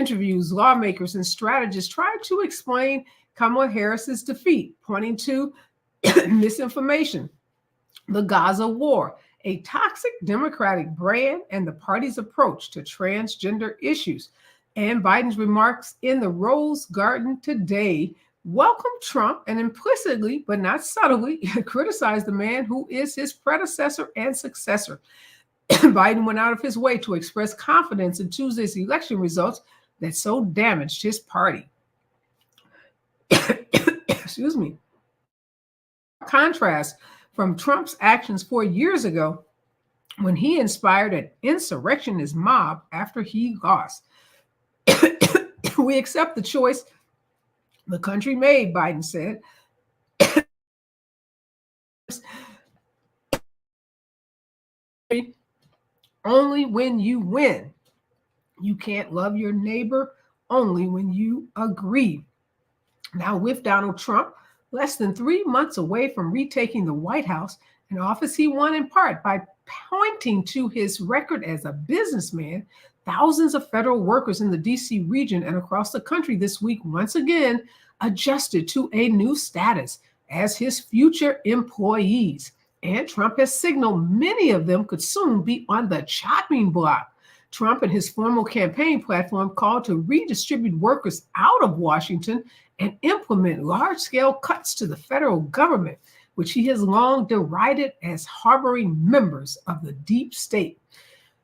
interviews, lawmakers and strategists tried to explain Kamala Harris's defeat, pointing to misinformation, the Gaza war, a toxic Democratic brand, and the party's approach to transgender issues. And Biden's remarks in the Rose Garden today welcomed Trump and implicitly, but not subtly, criticized the man who is his predecessor and successor. Biden went out of his way to express confidence in Tuesday's election results that so damaged his party. Excuse me. Contrast from Trump's actions 4 years ago when he inspired an insurrectionist mob after he lost. We accept the choice the country made, Biden said. Only when you win. You can't love your neighbor only when you agree. Now, with Donald Trump less than 3 months away from retaking the White House, an office he won in part by pointing to his record as a businessman, thousands of federal workers in the D.C. region and across the country this week once again adjusted to a new status as his future employees. And Trump has signaled many of them could soon be on the chopping block. Trump and his formal campaign platform called to redistribute workers out of Washington and implement large-scale cuts to the federal government, which he has long derided as harboring members of the deep state.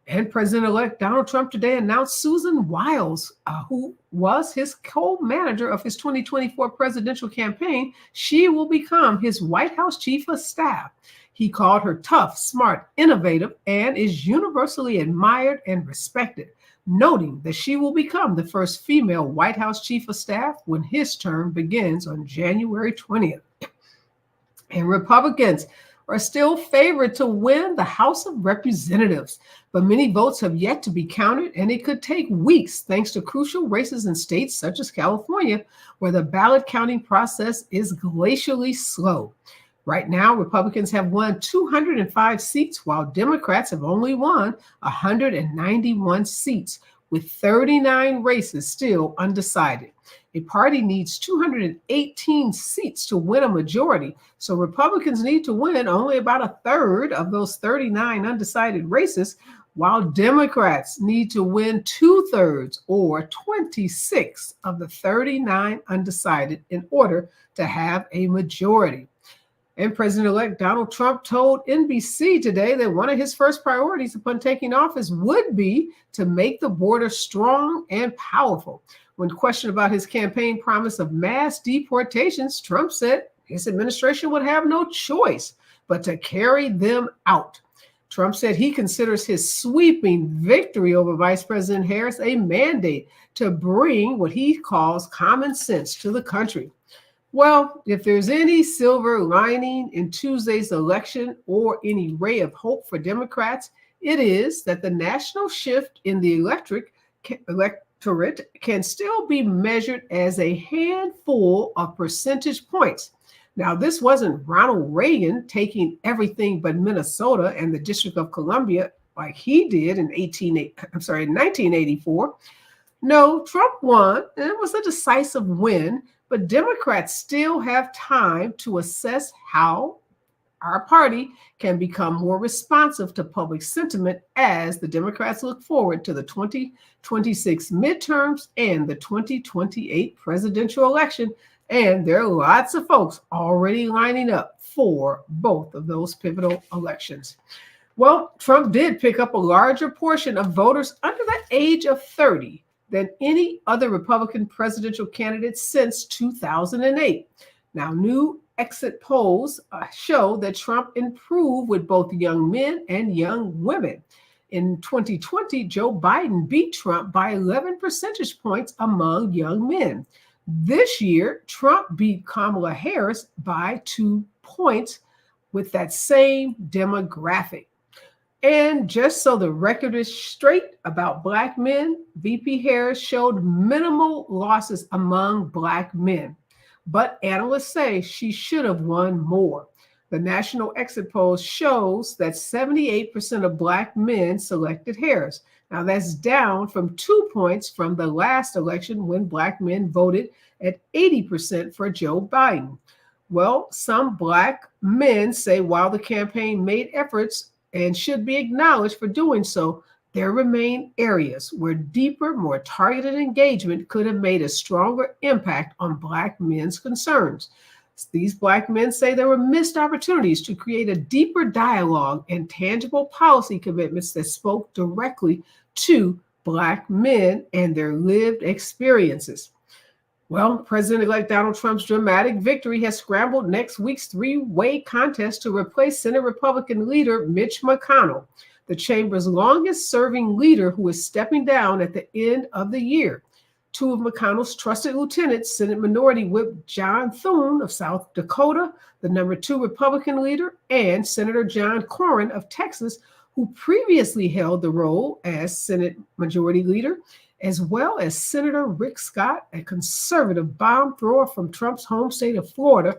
And President-elect Donald Trump today announced Susan Wiles, who was his co-manager of his 2024 presidential campaign. She will become his White House chief of staff. He called her tough, smart, innovative, and is universally admired and respected, noting that she will become the first female White House chief of staff when his term begins on January 20th. And Republicans are still favored to win the House of Representatives, but many votes have yet to be counted, and it could take weeks thanks to crucial races in states such as California, where the ballot counting process is glacially slow. Right now, Republicans have won 205 seats, while Democrats have only won 191 seats, with 39 races still undecided. A party needs 218 seats to win a majority, so Republicans need to win only about a third of those 39 undecided races, while Democrats need to win 2/3 or 26 of the 39 undecided in order to have a majority. And President-elect Donald Trump told NBC today that one of his first priorities upon taking office would be to make the border strong and powerful. When questioned about his campaign promise of mass deportations, Trump said his administration would have no choice but to carry them out. Trump said he considers his sweeping victory over Vice President Harris a mandate to bring what he calls common sense to the country. Well, if there's any silver lining in Tuesday's election or any ray of hope for Democrats, it is that the national shift in the electorate can still be measured as a handful of percentage points. Now, this wasn't Ronald Reagan taking everything but Minnesota and the District of Columbia like he did in 1984. No, Trump won, and it was a decisive win. But Democrats still have time to assess how our party can become more responsive to public sentiment as the Democrats look forward to the 2026 midterms and the 2028 presidential election. And there are lots of folks already lining up for both of those pivotal elections. Well, Trump did pick up a larger portion of voters under the age of 30 than any other Republican presidential candidate since 2008. Now, new exit polls show that Trump improved with both young men and young women. In 2020, Joe Biden beat Trump by 11 percentage points among young men. This year, Trump beat Kamala Harris by 2 points with that same demographic. And just so the record is straight about Black men, VP Harris showed minimal losses among Black men. But analysts say she should have won more. The national exit poll shows that 78% of Black men selected Harris. Now, that's down from 2 points from the last election when Black men voted at 80% for Joe Biden. Well, some Black men say while the campaign made efforts and should be acknowledged for doing so, there remain areas where deeper, more targeted engagement could have made a stronger impact on Black men's concerns. These Black men say there were missed opportunities to create a deeper dialogue and tangible policy commitments that spoke directly to Black men and their lived experiences. Well, President-elect Donald Trump's dramatic victory has scrambled next week's three-way contest to replace Senate Republican leader Mitch McConnell, the chamber's longest-serving leader who is stepping down at the end of the year. Two of McConnell's trusted lieutenants, Senate Minority Whip John Thune of South Dakota, the number 2 Republican leader, and Senator John Cornyn of Texas, who previously held the role as Senate Majority Leader, as well as Senator Rick Scott, a conservative bomb thrower from Trump's home state of Florida,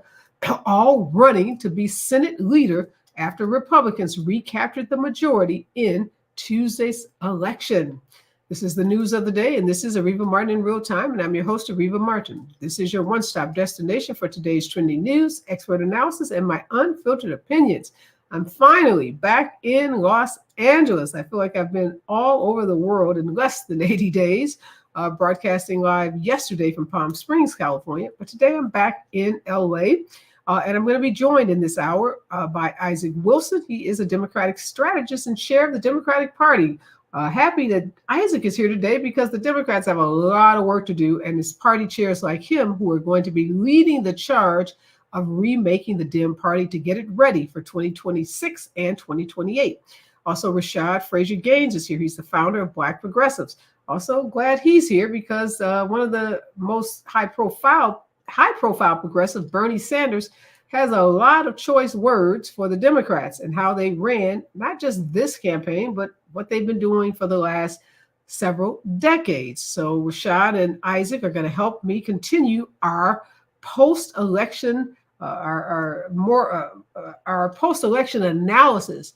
all running to be Senate leader after Republicans recaptured the majority in Tuesday's election. This is the news of the day, and this is Areva Martin in real time, and I'm your host, Areva Martin. This is your one-stop destination for today's trending news, expert analysis, and my unfiltered opinions. I'm finally back in Los Angeles. I feel like I've been all over the world in less than 80 days, broadcasting live yesterday from Palm Springs, California. But today I'm back in LA, and I'm going to be joined in this hour by Isaac Wilson. He is a Democratic strategist and chair of the Democratic Party. Happy that Isaac is here today because the Democrats have a lot of work to do, and it's party chairs like him who are going to be leading the charge of remaking the Dem Party to get it ready for 2026 and 2028. Also, Rashad Frazier Gaines is here. He's the founder of Black Progressives. Also, glad he's here because one of the most high-profile progressives, Bernie Sanders, has a lot of choice words for the Democrats and how they ran not just this campaign, but what they've been doing for the last several decades. So Rashad and Isaac are going to help me continue our post-election, our post-election analysis.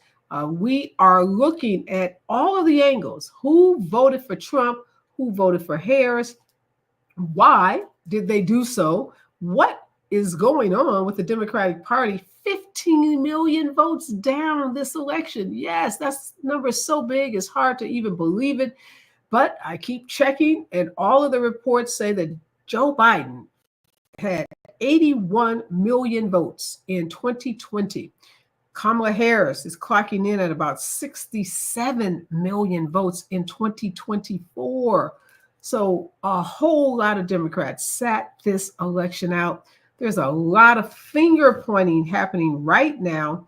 We are looking at all of the angles. Who voted for Trump? Who voted for Harris? Why did they do so? What is going on with the Democratic Party? 15 million votes down this election. Yes, that's number so big, it's hard to even believe it. But I keep checking, and all of the reports say that Joe Biden had 81 million votes in 2020. Kamala Harris is clocking in at about 67 million votes in 2024. So a whole lot of Democrats sat this election out. There's a lot of finger pointing happening right now.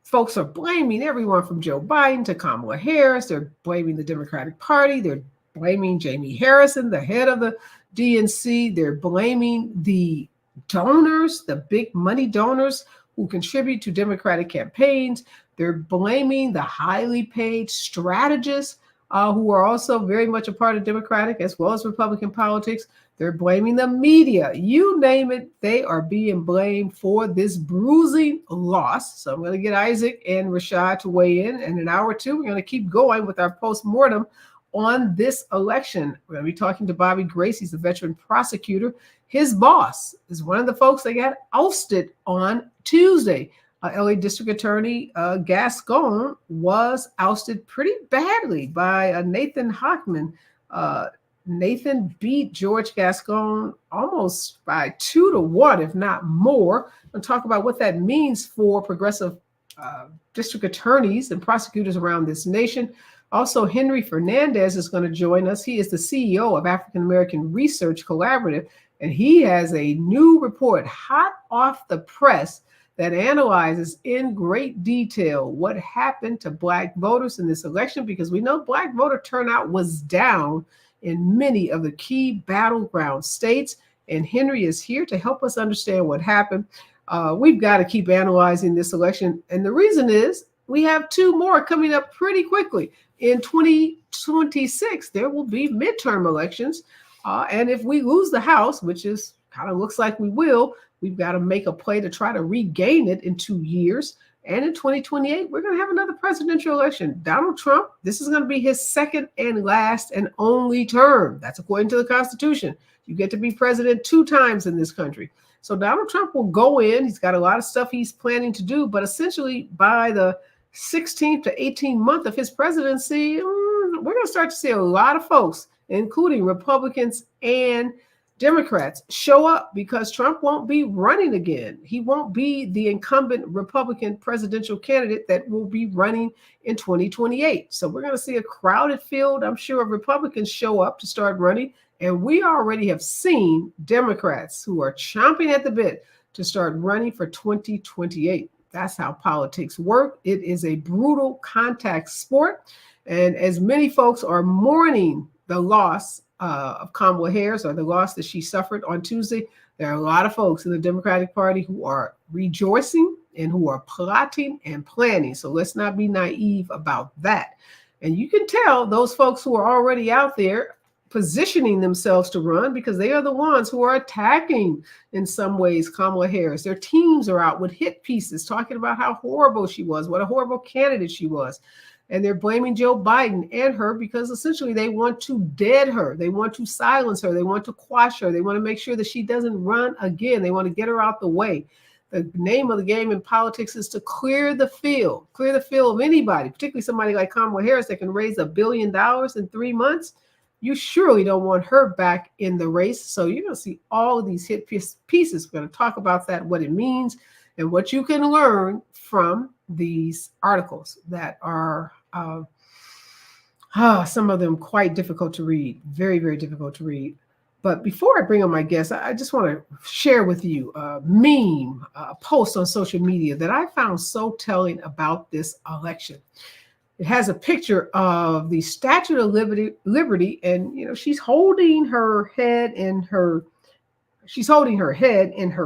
Folks are blaming everyone from Joe Biden to Kamala Harris. They're blaming the Democratic Party. They're blaming Jamie Harrison, the head of the DNC. They're blaming the donors, the big money donors who contribute to Democratic campaigns. They're blaming the highly paid strategists who are also very much a part of Democratic as well as Republican politics. They're blaming the media. You name it, they are being blamed for this bruising loss. So I'm going to get Isaac and Rashad to weigh in an hour or two. We're going to keep going with our postmortem on this election. We're going to be talking to Bobby Grace. He's a veteran prosecutor. His boss is one of the folks that got ousted on Tuesday. LA District Attorney Gascon was ousted pretty badly by Nathan Hochman. Nathan beat George Gascon almost by 2-1, if not more. We'll talk about what that means for progressive district attorneys and prosecutors around this nation. Also, Henry Fernandez is going to join us. He is the CEO of African American Research Collaborative, and he has a new report hot off the press that analyzes in great detail what happened to Black voters in this election, because we know Black voter turnout was down in many of the key battleground states. And Henry is here to help us understand what happened. We've got to keep analyzing this election. And the reason is we have 2 more coming up pretty quickly. In 2026, there will be midterm elections. And if we lose the House, which is kind of looks like we will, We've got to make a play to try to regain it in 2 years. And in 2028, we're going to have another presidential election. Donald Trump, this is going to be his second and last and only term. That's according to the Constitution. You get to be president 2 times in this country. So Donald Trump will go in. He's got a lot of stuff he's planning to do. But essentially, by the 16th to 18th month of his presidency, we're going to start to see a lot of folks, including Republicans and Democrats, show up because Trump won't be running again. He won't be the incumbent Republican presidential candidate that will be running in 2028. So we're going to see a crowded field, I'm sure, of Republicans show up to start running. And we already have seen Democrats who are chomping at the bit to start running for 2028. That's how politics work. It is a brutal contact sport. And as many folks are mourning the loss of Kamala Harris, or the loss that she suffered on Tuesday, there are a lot of folks in the Democratic Party who are rejoicing and who are plotting and planning. So let's not be naive about that. And you can tell those folks who are already out there positioning themselves to run because they are the ones who are attacking, in some ways, Kamala Harris. Their teams are out with hit pieces talking about how horrible she was, what a horrible candidate she was. And they're blaming Joe Biden and her because essentially they want to dead her. They want to silence her. They want to quash her. They want to make sure that she doesn't run again. They want to get her out the way. The name of the game in politics is to clear the field of anybody, particularly somebody like Kamala Harris that can raise $1 billion in 3 months. You surely don't want her back in the race. So you're going to see all of these hit pieces. We're going to talk about that, what it means, and what you can learn from these articles that are some of them quite difficult to read, very, very difficult to read. But before I bring on my guest, I just want to share with you a meme, a post on social media that I found so telling about this election. It has a picture of the Statue of Liberty, and she's holding her head in her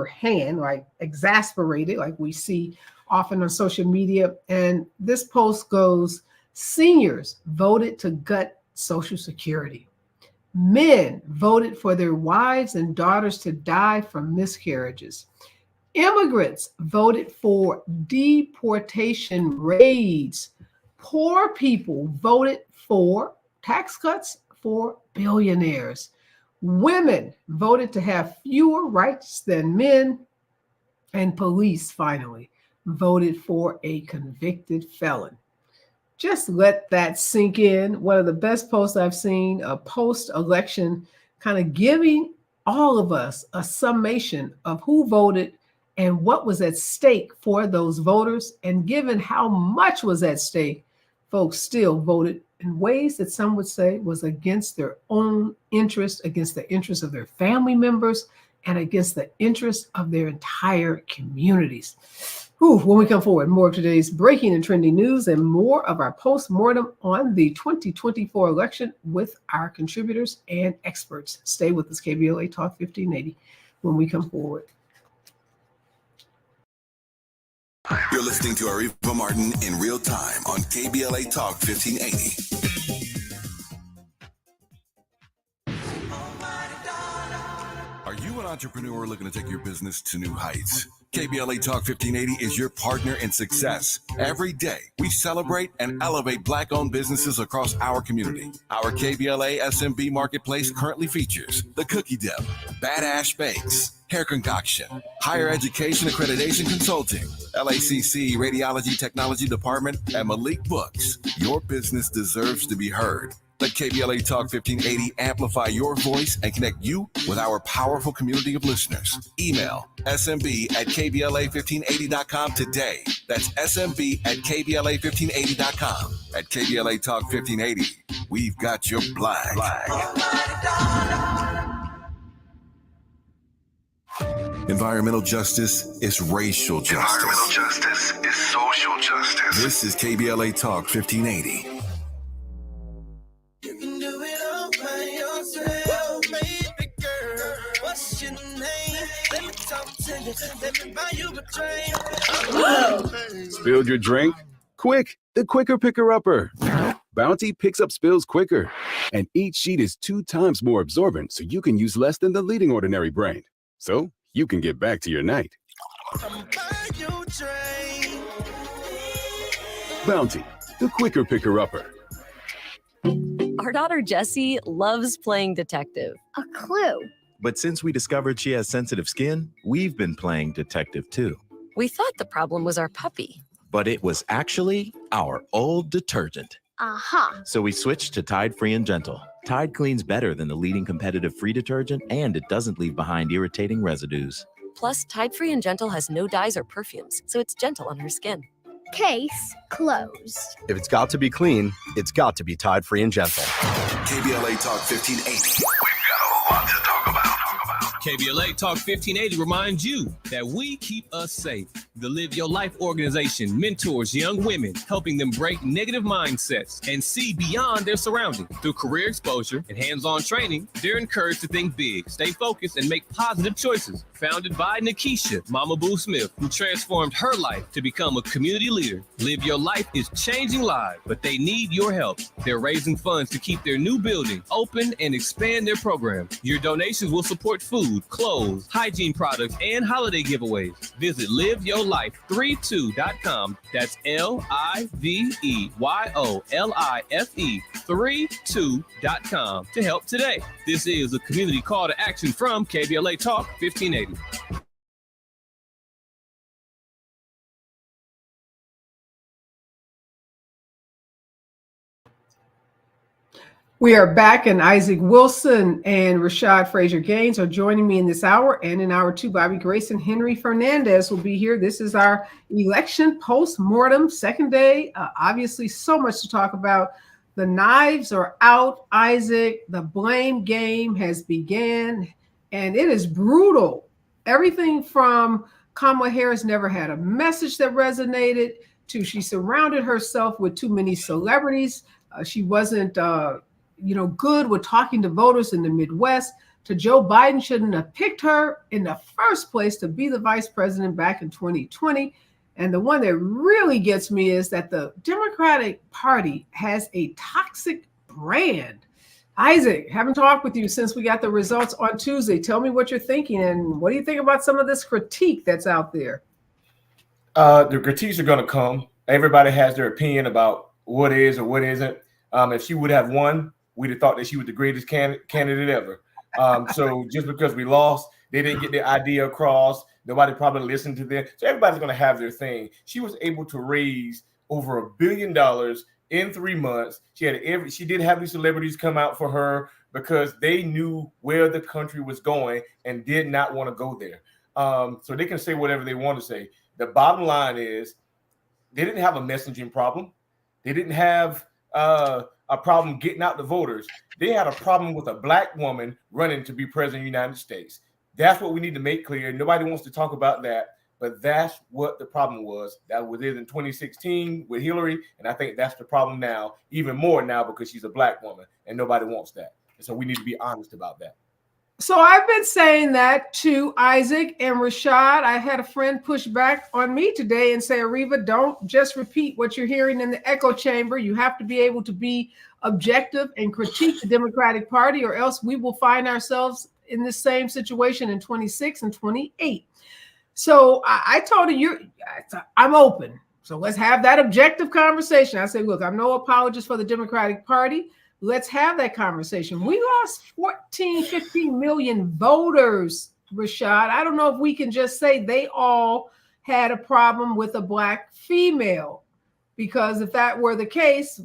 hand, like exasperated, like we see often on social media. And this post goes, "Seniors voted to gut Social Security. Men voted for their wives and daughters to die from miscarriages. Immigrants voted for deportation raids. Poor people voted for tax cuts for billionaires. Women voted to have fewer rights than men. And police, finally, voted for a convicted felon." Just let that sink in. One of the best posts I've seen, a post-election kind of giving all of us a summation of who voted and what was at stake for those voters. And given how much was at stake, folks still voted in ways that some would say was against their own interest, against the interests of their family members, and against the interests of their entire communities. When we come forward, more of today's breaking and trending news and more of our post-mortem on the 2024 election with our contributors and experts. Stay with us, KBLA Talk 1580, when we come forward. You're listening to Areva Martin in real time on KBLA Talk 1580. Are you an entrepreneur looking to take your business to new heights? KBLA Talk 1580 is your partner in success. Every day, we celebrate and elevate Black-owned businesses across our community. Our KBLA SMB Marketplace currently features The Cookie Dip, Badass Bakes, Hair Concoction, Higher Education Accreditation Consulting, LACC Radiology Technology Department, and Malik Books. Your business deserves to be heard. Let KBLA Talk 1580 amplify your voice and connect you with our powerful community of listeners. Email smb@kbla1580.com today. That's smb@kbla1580.com. At KBLA Talk 1580, we've got your black. Environmental justice is racial justice. Environmental justice is social justice. This is KBLA Talk 1580. You can do it all by yourself, baby girl. What's your name? Let me talk to you. Let me buy you a drink. Spilled your drink? Quick, the quicker picker-upper. Bounty picks up spills quicker. And each sheet is 2 times more absorbent, so you can use less than the leading ordinary brand. So you can get back to your night. I'ma buy you a drink. Bounty, the quicker picker-upper. Our daughter Jessie loves playing detective. A clue. But since we discovered she has sensitive skin, we've been playing detective too. We thought the problem was our puppy. But it was actually our old detergent. Aha. So we switched to Tide Free and Gentle. Tide cleans better than the leading competitive free detergent, and it doesn't leave behind irritating residues. Plus, Tide Free and Gentle has no dyes or perfumes, so it's gentle on her skin. Case closed. If it's got to be clean, it's got to be Tide Free and Gentle. KBLA Talk 1580. KBLA Talk 1580 reminds you that we keep us safe. The Live Your Life organization mentors young women, helping them break negative mindsets and see beyond their surroundings. Through career exposure and hands-on training, they're encouraged to think big, stay focused, and make positive choices. Founded by Nikisha Mama Boo Smith, who transformed her life to become a community leader. Live Your Life is changing lives, but they need your help. They're raising funds to keep their new building open and expand their program. Your donations will support food, clothes, hygiene products, and holiday giveaways. Visit liveyourlife32.com. That's LIVEYOLIFE32.com to help today. This is a community call to action from KBLA Talk 1580. We are back, and Isaac Wilson and Rashad Frazier Gaines are joining me in this hour. And in hour two, Bobby Grace and Henry Fernandez will be here. This is our election post-mortem, second day. Obviously, so much to talk about. The knives are out, Isaac. The blame game has began, and it is brutal. Everything from Kamala Harris never had a message that resonated to she surrounded herself with too many celebrities. She wasn't good with talking to voters in the Midwest, to Joe Biden shouldn't have picked her in the first place to be the vice president back in 2020. And the one that really gets me is that the Democratic Party has a toxic brand. Isaac, haven't talked with you since we got the results on Tuesday. Tell me what you're thinking, and what do you think about some of this critique that's out there? The critiques are going to come. Everybody has their opinion about what is or what isn't. If she would have won, we'd have thought that she was the greatest candidate ever. So just because we lost, they didn't get their idea across. Nobody probably listened to them. So everybody's going to have their thing. She was able to raise over $1 billion in 3 months. She did have these celebrities come out for her because they knew where the country was going and did not want to go there. So they can say whatever they want to say. The bottom line is they didn't have a messaging problem. They didn't have a problem getting out the voters. They had a problem with a black woman running to be president of the United States. That's what we need to make clear. Nobody wants to talk about that, but that's what the problem was. That was it in 2016 with Hillary, and I think that's the problem now, even more now because she's a black woman, and nobody wants that. And so we need to be honest about that. So I've been saying that to Isaac and Rashad. I had a friend push back on me today and say, Areva, don't just repeat what you're hearing in the echo chamber. You have to be able to be objective and critique the Democratic Party, or else we will find ourselves in the same situation in 26 and 28. So I told her, I'm open. So let's have that objective conversation. I said, look, I'm no apologist for the Democratic Party. Let's have that conversation. We lost 15 million voters, Rashad. I don't know if we can just say they all had a problem with a black female, because if that were the case,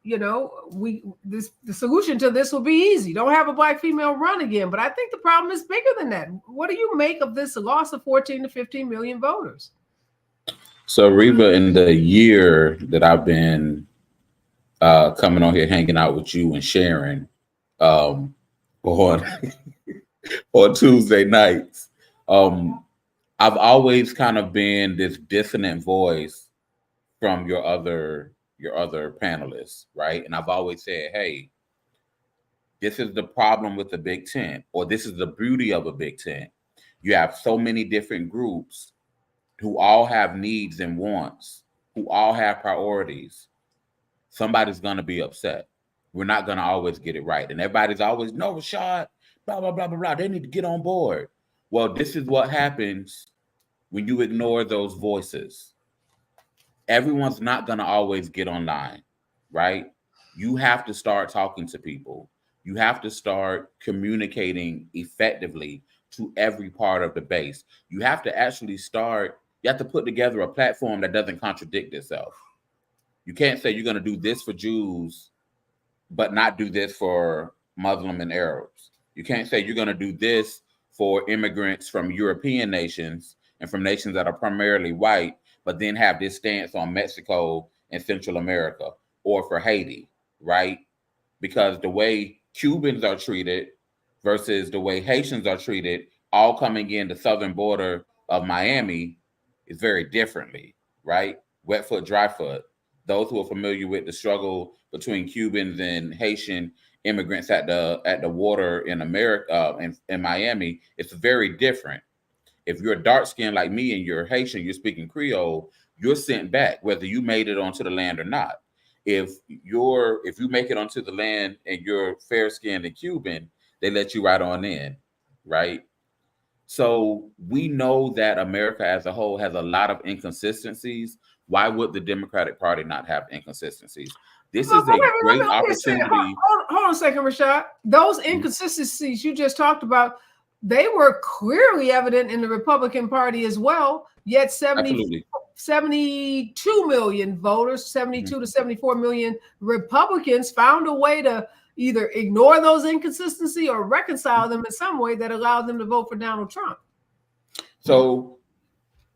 the solution to this will be easy. Don't have a black female run again. But I think the problem is bigger than that. What do you make of this loss of 14 to 15 million voters? So, Reva, in the year that I've been coming on here, hanging out with you and Sharon on Tuesday nights, I've always kind of been this dissonant voice from your other panelists, right? And I've always said, hey, this is the problem with the Big Tent, or this is the beauty of a Big Tent. You have so many different groups who all have needs and wants, who all have priorities. Somebody's going to be upset. We're not going to always get it right. And everybody's always, no, Rashad, blah, blah, blah, blah, blah. They need to get on board. Well, this is what happens when you ignore those voices. Everyone's not going to always get online, right? You have to start talking to people. You have to start communicating effectively to every part of the base. You have to actually you have to put together a platform that doesn't contradict itself. You can't say you're going to do this for Jews, but not do this for Muslim and Arabs. You can't say you're going to do this for immigrants from European nations and from nations that are primarily white, but then have this stance on Mexico and Central America, or for Haiti, right? Because the way Cubans are treated versus the way Haitians are treated, all coming in the southern border of Miami, is very differently, right? Wet foot, dry foot. Those who are familiar with the struggle between Cubans and Haitian immigrants at the water in America, in Miami, it's very different. If you're dark skinned like me and you're Haitian, you're speaking Creole, you're sent back, whether you made it onto the land or not. If you make it onto the land and you're fair skinned and Cuban, they let you right on in, right? So we know that America as a whole has a lot of inconsistencies. Why would the Democratic Party not have inconsistencies? This is a great opportunity. Hold on a second, Rashad. Those inconsistencies you just talked about, they were clearly evident in the Republican Party as well. Yet 72 million voters, 72 to 74 million Republicans found a way to either ignore those inconsistencies or reconcile them in some way that allowed them to vote for Donald Trump. So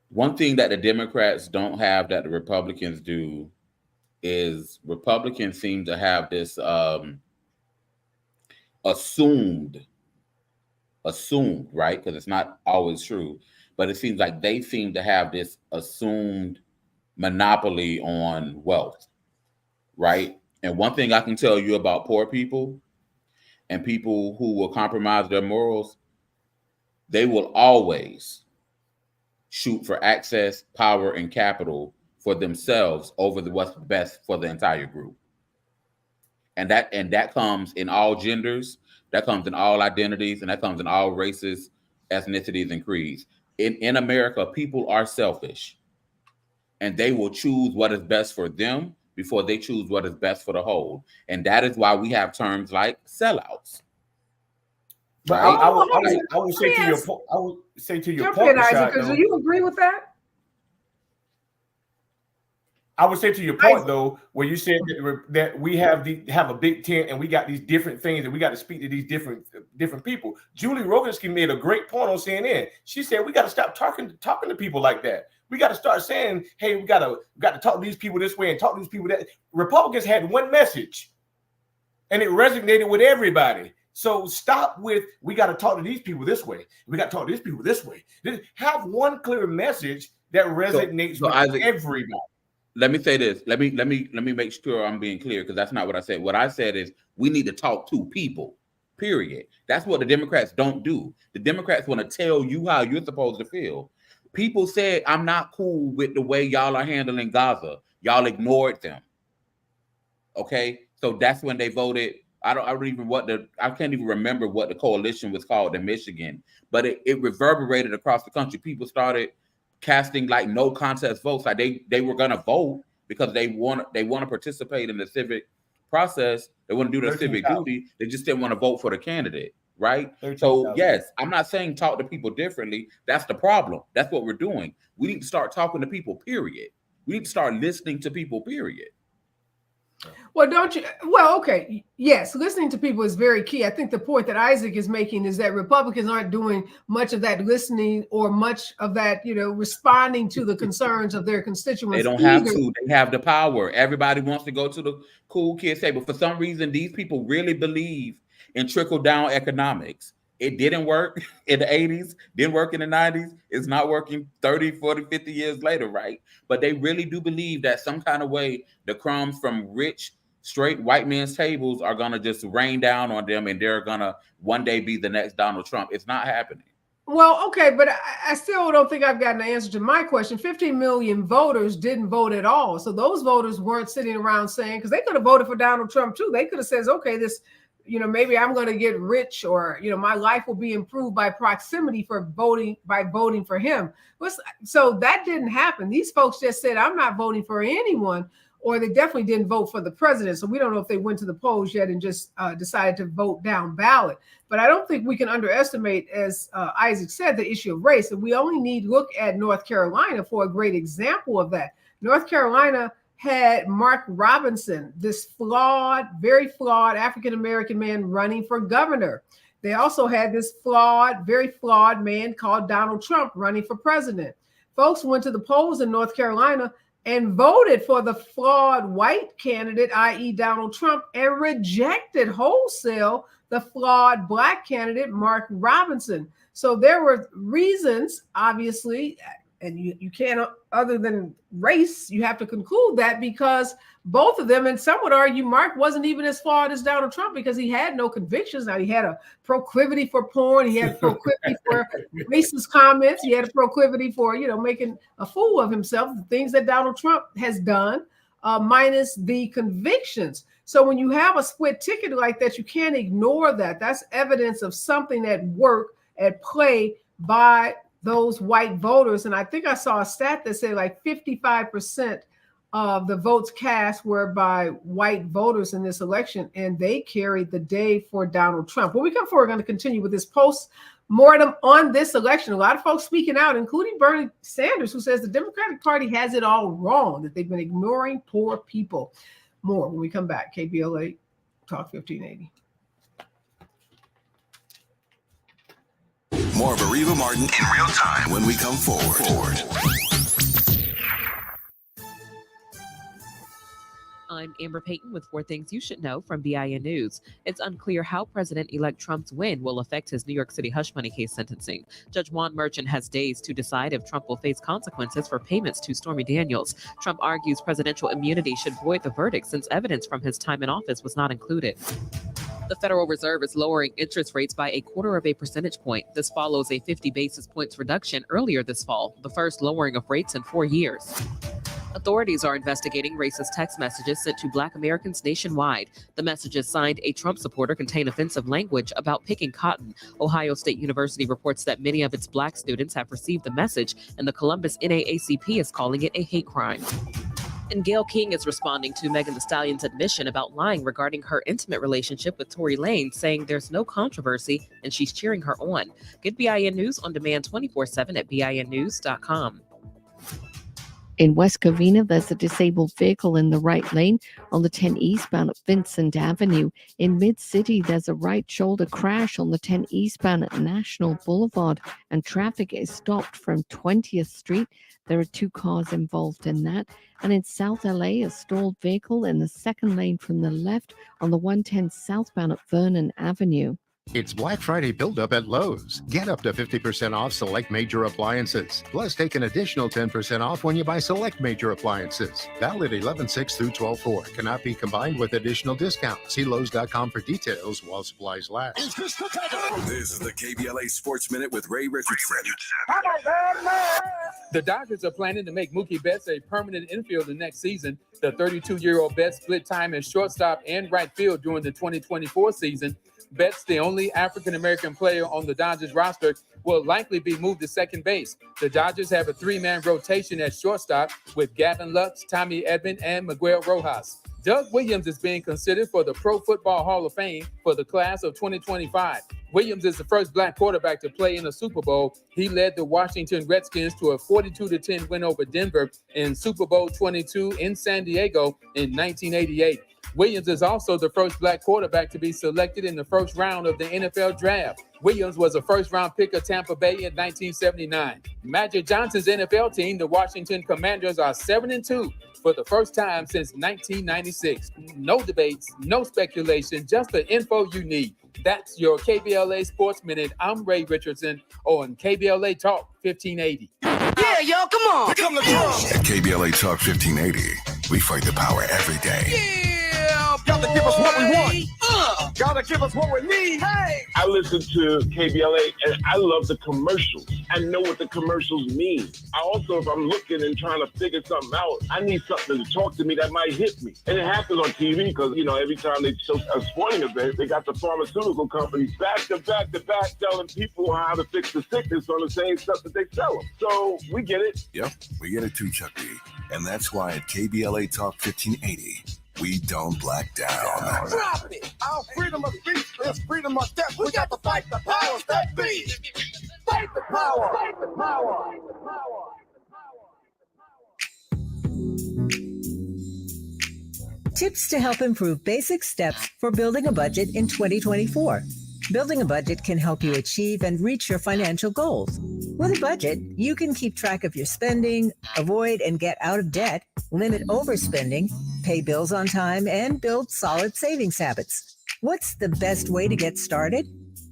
one thing that the Democrats don't have that the Republicans do is Republicans seem to have this assumed, right? Because it's not always true, but it seems like they seem to have this assumed monopoly on wealth, right? And one thing I can tell you about poor people and people who will compromise their morals, they will always shoot for access, power, and capital for themselves over what's best for the entire group. And that comes in all genders, that comes in all identities, and that comes in all races, ethnicities, and creeds. In America, people are selfish, and they will choose what is best for them before they choose what is best for the whole. And that is why we have terms like sellouts. But right? I would say to your point, Isaac, do you agree with that? I would say to your point, though, where you said that we have a big tent and we got these different things and we got to speak to these different people. Julie Roginski made a great point on CNN. She said we got to stop talking to people like that. We got to start saying, hey, we got to talk to these people this way and talk to these people that. Republicans had one message, and it resonated with everybody. So stop with we got to talk to these people this way. We got to talk to these people this way. Have one clear message that resonates with Isaac, everybody. Let me say this. Let me make sure I'm being clear, because that's not what I said. What I said is we need to talk to people, period. That's what the Democrats don't do. The Democrats want to tell you how you're supposed to feel. People said, I'm not cool with the way y'all are handling Gaza. Y'all ignored them. Okay? So that's when they voted. I can't even remember what the coalition was called in Michigan, but it reverberated across the country. People started casting like no contest votes. Like they were gonna vote because they want to participate in the civic process. They want to do their civic duty. They just didn't want to vote for the candidate, right? So yes, I'm not saying talk to people differently. That's the problem. That's what we're doing. We need to start talking to people, period. We need to start listening to people, period. Well, don't you? Well, okay. Yes, listening to people is very key. I think the point that Isaac is making is that Republicans aren't doing much of that listening or much of that, responding to the concerns of their constituents. They don't have to. They have the power. Everybody wants to go to the cool kids table. For some reason, these people really believe in trickle-down economics. It didn't work in the 80s, didn't work in the 90s. It's not working 30, 40, 50 years later, right? But they really do believe that some kind of way the crumbs from rich, straight white men's tables are going to just rain down on them and they're going to one day be the next Donald Trump. It's not happening. Well, okay, but I still don't think I've gotten the answer to my question. 15 million voters didn't vote at all. So those voters weren't sitting around saying, because they could have voted for Donald Trump too. They could have said, okay, this maybe I'm going to get rich, or, my life will be improved by proximity for voting for him. So that didn't happen. These folks just said, I'm not voting for anyone, or they definitely didn't vote for the president. So we don't know if they went to the polls yet and just decided to vote down ballot. But I don't think we can underestimate, as Isaac said, the issue of race. And we only need to look at North Carolina for a great example of that. North Carolina had Mark Robinson, this very flawed African-American man running for governor. They also had this very flawed man called Donald Trump running for president. Folks went to the polls in North Carolina and voted for the flawed white candidate, i.e. Donald Trump, and rejected wholesale the flawed black candidate, Mark Robinson. So there were reasons, obviously, and you can't, other than race, you have to conclude that, because both of them, and some would argue Mark wasn't even as flawed as Donald Trump, because he had no convictions. Now, he had a proclivity for porn. He had a proclivity for racist comments. He had a proclivity for, making a fool of himself, the things that Donald Trump has done, minus the convictions. So when you have a split ticket like that, you can't ignore that. That's evidence of something at work, at play by those white voters. And I think I saw a stat that said like 55% of the votes cast were by white voters in this election, and they carried the day for Donald Trump. When we come forward, we're going to continue with this post-mortem on this election. A lot of folks speaking out, including Bernie Sanders, who says the Democratic Party has it all wrong, that they've been ignoring poor people. More when we come back. KBLA Talk 1580. More of Areva Martin in real time when we come forward. I'm Amber Payton with 4 things you should know from BIN News. It's unclear how President-elect Trump's win will affect his New York City hush money case sentencing. Judge Juan Merchant has days to decide if Trump will face consequences for payments to Stormy Daniels. Trump argues presidential immunity should void the verdict since evidence from his time in office was not included. The Federal Reserve is lowering interest rates by 0.25 percentage point. This follows a 50 basis points reduction earlier this fall, the first lowering of rates in 4 years. Authorities are investigating racist text messages sent to Black Americans nationwide. The messages signed a Trump supporter contain offensive language about picking cotton. Ohio State University reports that many of its Black students have received the message, and the Columbus NAACP is calling it a hate crime. And Gayle King is responding to Megan Thee Stallion's admission about lying regarding her intimate relationship with Tory Lanez, saying there's no controversy and she's cheering her on. Get BIN News on demand 24/7 at BINnews.com. In West Covina, there's a disabled vehicle in the right lane on the 10 eastbound at Vincent Avenue. In Mid-City, there's a right shoulder crash on the 10 eastbound at National Boulevard, and traffic is stopped from 20th Street. There are 2 cars involved in that. And in South LA, a stalled vehicle in the second lane from the left on the 110 southbound at Vernon Avenue. It's Black Friday build-up at Lowe's. Get up to 50% off select major appliances. Plus, take an additional 10% off when you buy select major appliances. Valid 11/6 through 12/4. Cannot be combined with additional discounts. See Lowe's.com for details while supplies last. This is the KBLA Sports Minute with Ray Richardson. The Dodgers are planning to make Mookie Betts a permanent infielder next season. The 32-year-old Betts split time as shortstop and right field during the 2024 season. Betts, the only African-American player on the Dodgers roster, will likely be moved to second base. The Dodgers have a 3-man rotation at shortstop with Gavin Lux, Tommy Edman, and Miguel Rojas. Doug Williams is being considered for the Pro Football Hall of Fame for the class of 2025. Williams is the first Black quarterback to play in a Super Bowl. He led the Washington Redskins to a 42-10 win over Denver in Super Bowl 22 in San Diego in 1988. Williams is also the first Black quarterback to be selected in the first round of the NFL Draft. Williams was a first-round pick of Tampa Bay in 1979. Magic Johnson's NFL team, the Washington Commanders, are 7-2 for the first time since 1996. No debates, no speculation, just the info you need. That's your KBLA Sports Minute. I'm Ray Richardson on KBLA Talk 1580. Yeah, y'all, come on. At KBLA Talk 1580, we fight the power every day. Yeah, Gotta give us what we want. Gotta give us what we need. Hey. I listen to KBLA and I love the commercials. I know what the commercials mean. I also, if I'm looking and trying to figure something out, I need something to talk to me that might hit me. And it happens on TV because, you know, every time they show a sporting event, they got the pharmaceutical companies back to back telling people how to fix the sickness on the same stuff that they sell them. So we get it. Yep, we get it too, Chuck D. And that's why at KBLA Talk 1580, we don't black down. Drop it. Our freedom of speech is freedom of death. We got to fight the powers that be. Fight the power. Fight the power. Tips to help improve basic steps for building a budget in 2024. Building a budget can help you achieve and reach your financial goals. With a budget, you can keep track of your spending, avoid and get out of debt, limit overspending, pay bills on time, and build solid savings habits. What's the best way to get started?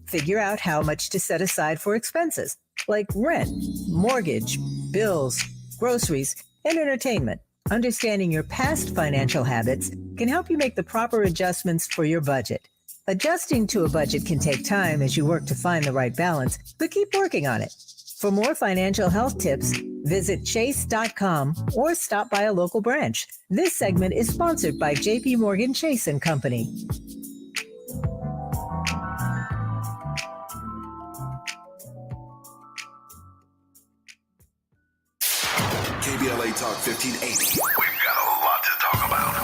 Figure out how much to set aside for expenses like rent, mortgage, bills, groceries, and entertainment. Understanding your past financial habits can help you make the proper adjustments for your budget. Adjusting to a budget can take time as you work to find the right balance, but keep working on it. For more financial health tips, visit chase.com or stop by a local branch. This segment is sponsored by JP Morgan Chase & Company. KBLA Talk 1580. We've got a lot to talk about.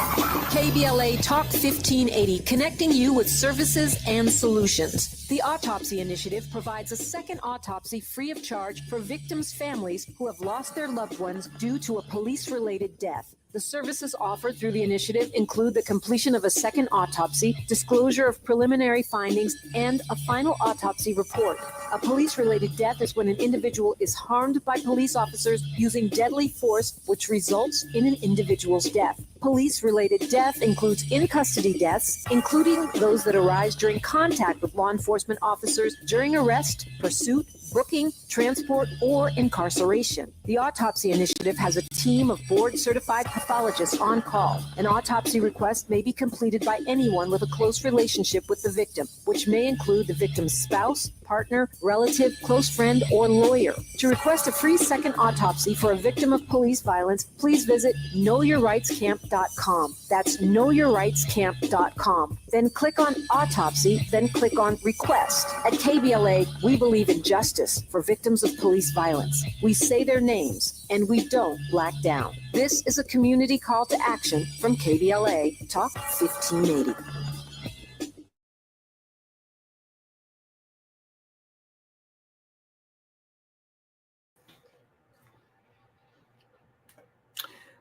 KBLA Talk 1580, connecting you with services and solutions. The Autopsy Initiative provides a second autopsy free of charge for victims' families who have lost their loved ones due to a police-related death. The services offered through the initiative include the completion of a second autopsy, disclosure of preliminary findings, and a final autopsy report. A police-related death is when an individual is harmed by police officers using deadly force, which results in an individual's death. Police-related death includes in-custody deaths, including those that arise during contact with law enforcement officers during arrest, pursuit, booking, transport, or incarceration. The Autopsy Initiative has a team of board-certified pathologists on call. An autopsy request may be completed by anyone with a close relationship with the victim, which may include the victim's spouse, partner, relative, close friend, or lawyer. To request a free second autopsy for a victim of police violence, please visit knowyourrightscamp.com. That's knowyourrightscamp.com. Then click on Autopsy, then click on Request. At KBLA, we believe in justice for victims of police violence. We say their names, and we don't black down. This is a community call to action from KBLA Talk 1580.